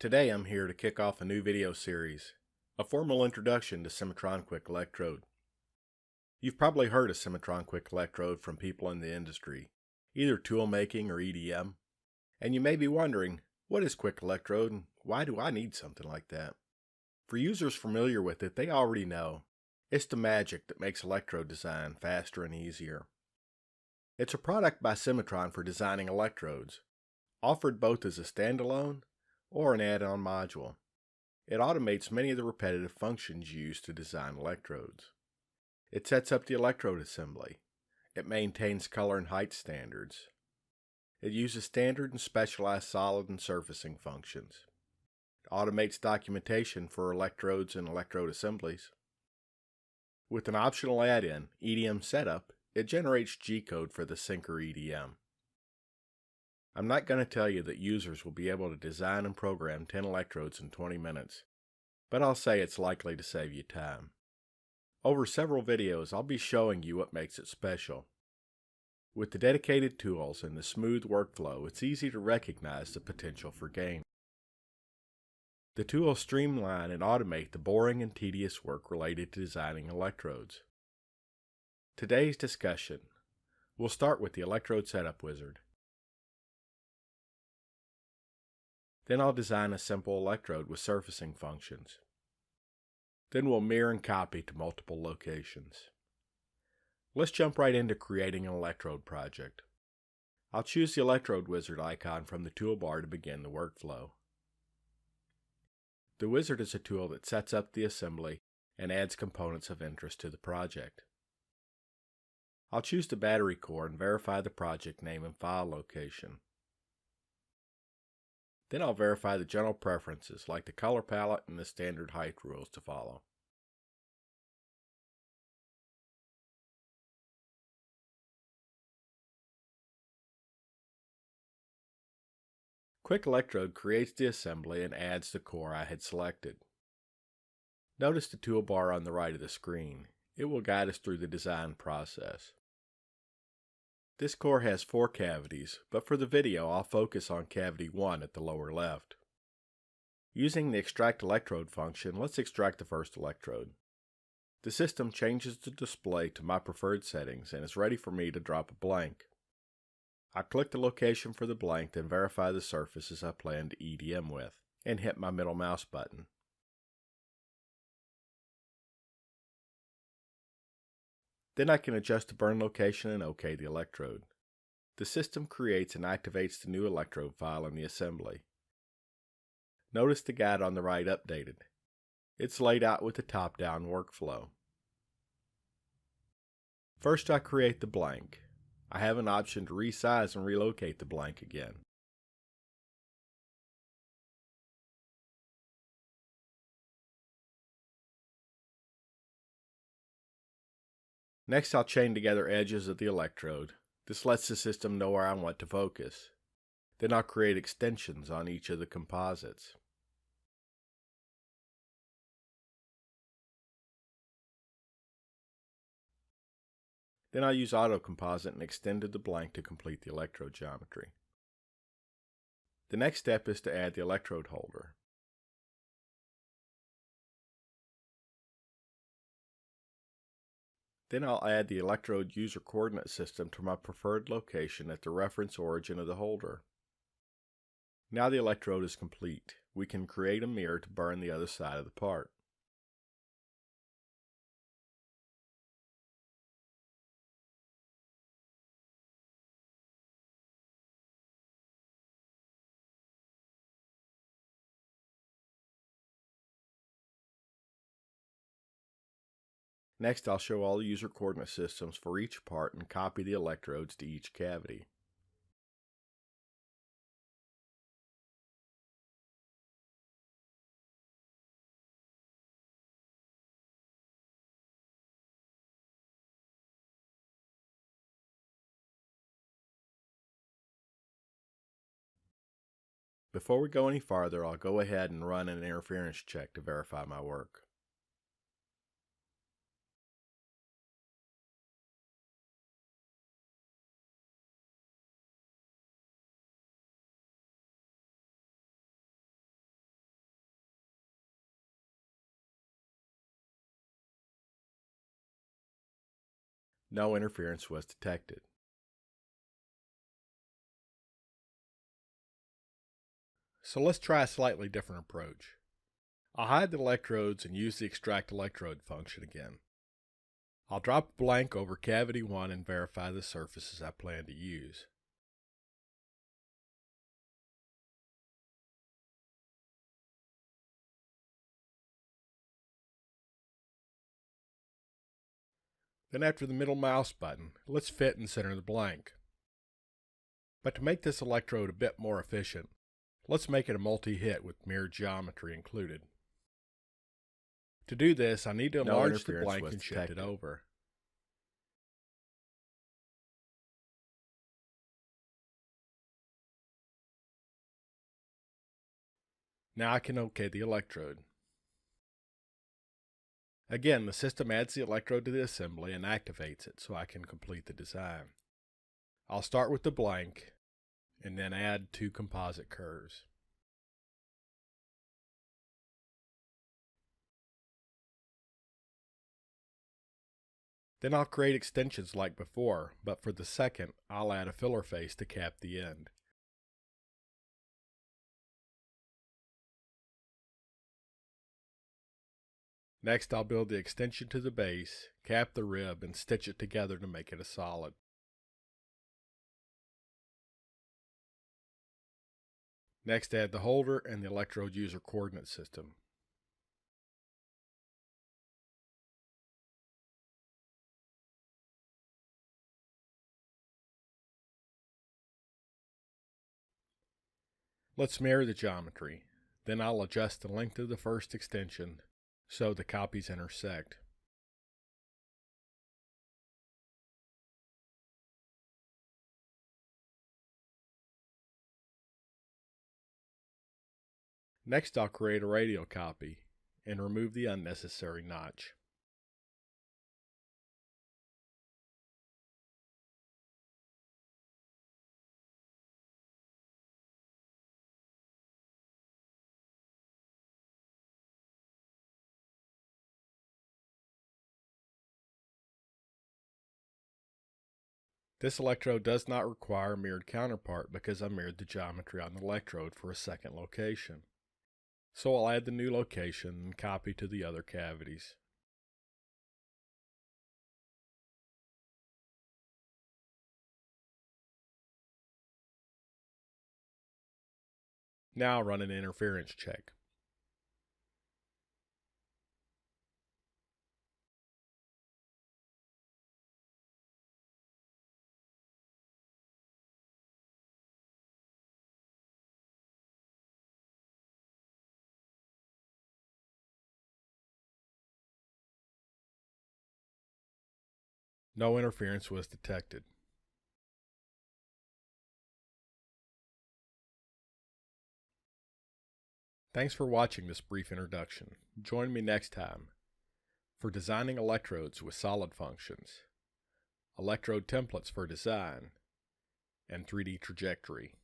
Today I'm here to kick off a new video series, a formal introduction to Cimatron Quick Electrode. You've probably heard of Cimatron Quick Electrode from people in the industry, either tool making or EDM, and you may be wondering, what is Quick Electrode and why do I need something like that? For users familiar with it, they already know. It's the magic that makes electrode design faster and easier. It's a product by Cimatron for designing electrodes, offered both as a standalone or an add-on module. It automates many of the repetitive functions used to design electrodes. It sets up the electrode assembly. It maintains color and height standards. It uses standard and specialized solid and surfacing functions. It automates documentation for electrodes and electrode assemblies. With an optional add-in, EDM Setup, it generates G-code for the Syncer EDM. I'm not going to tell you that users will be able to design and program 10 electrodes in 20 minutes, but I'll say it's likely to save you time. Over several videos, I'll be showing you what makes it special. With the dedicated tools and the smooth workflow, it's easy to recognize the potential for gain. The tools streamline and automate the boring and tedious work related to designing electrodes. Today's discussion, we'll start with the Electrode Setup Wizard. Then I'll design a simple electrode with surfacing functions. Then we'll mirror and copy to multiple locations. Let's jump right into creating an electrode project. I'll choose the Electrode Wizard icon from the toolbar to begin the workflow. The wizard is a tool that sets up the assembly and adds components of interest to the project. I'll choose the battery core and verify the project name and file location. Then I'll verify the general preferences like the color palette and the standard height rules to follow. Quick Electrode creates the assembly and adds the core I had selected. Notice the toolbar on the right of the screen. It will guide us through the design process. This core has 4 cavities, but for the video I'll focus on cavity 1 at the lower left. Using the Extract Electrode function, let's extract the first electrode. The system changes the display to my preferred settings and is ready for me to drop a blank. I click the location for the blank, then verify the surfaces I plan to EDM with, and hit my middle mouse button. Then I can adjust the burn location and OK the electrode. The system creates and activates the new electrode file in the assembly. Notice the guide on the right updated. It's laid out with the top-down workflow. First I create the blank. I have an option to resize and relocate the blank again. Next I'll chain together edges of the electrode. This lets the system know where I want to focus. Then I'll create extensions on each of the composites. Then I'll use Auto Composite and extended the blank to complete the electrode geometry. The next step is to add the electrode holder. Then I'll add the electrode user coordinate system to my preferred location at the reference origin of the holder. Now the electrode is complete. We can create a mirror to burn the other side of the part. Next, I'll show all the user coordinate systems for each part and copy the electrodes to each cavity. Before we go any farther, I'll go ahead and run an interference check to verify my work. No interference was detected. So let's try a slightly different approach. I'll hide the electrodes and use the extract electrode function again. I'll drop a blank over cavity 1 and verify the surfaces I plan to use. Then after the middle mouse button, let's fit and center the blank. But to make this electrode a bit more efficient, let's make it a multi-hit with mirrored geometry included. To do this, I need to enlarge the blank and shift it over. Now I can OK the electrode. Again, the system adds the electrode to the assembly and activates it so I can complete the design. I'll start with the blank and then add 2 composite curves. Then I'll create extensions like before, but for the second, I'll add a filler face to cap the end. Next, I'll build the extension to the base, cap the rib, and stitch it together to make it a solid. Next, add the holder and the electrode user coordinate system. Let's mirror the geometry. Then I'll adjust the length of the first extension so the copies intersect. Next, I'll create a radial copy and remove the unnecessary notch. This electrode does not require a mirrored counterpart because I mirrored the geometry on the electrode for a second location. So I'll add the new location and copy to the other cavities. Now I'll run an interference check. No interference was detected. Thanks for watching this brief introduction. Join me next time for designing electrodes with solid functions, electrode templates for design, and 3D trajectory.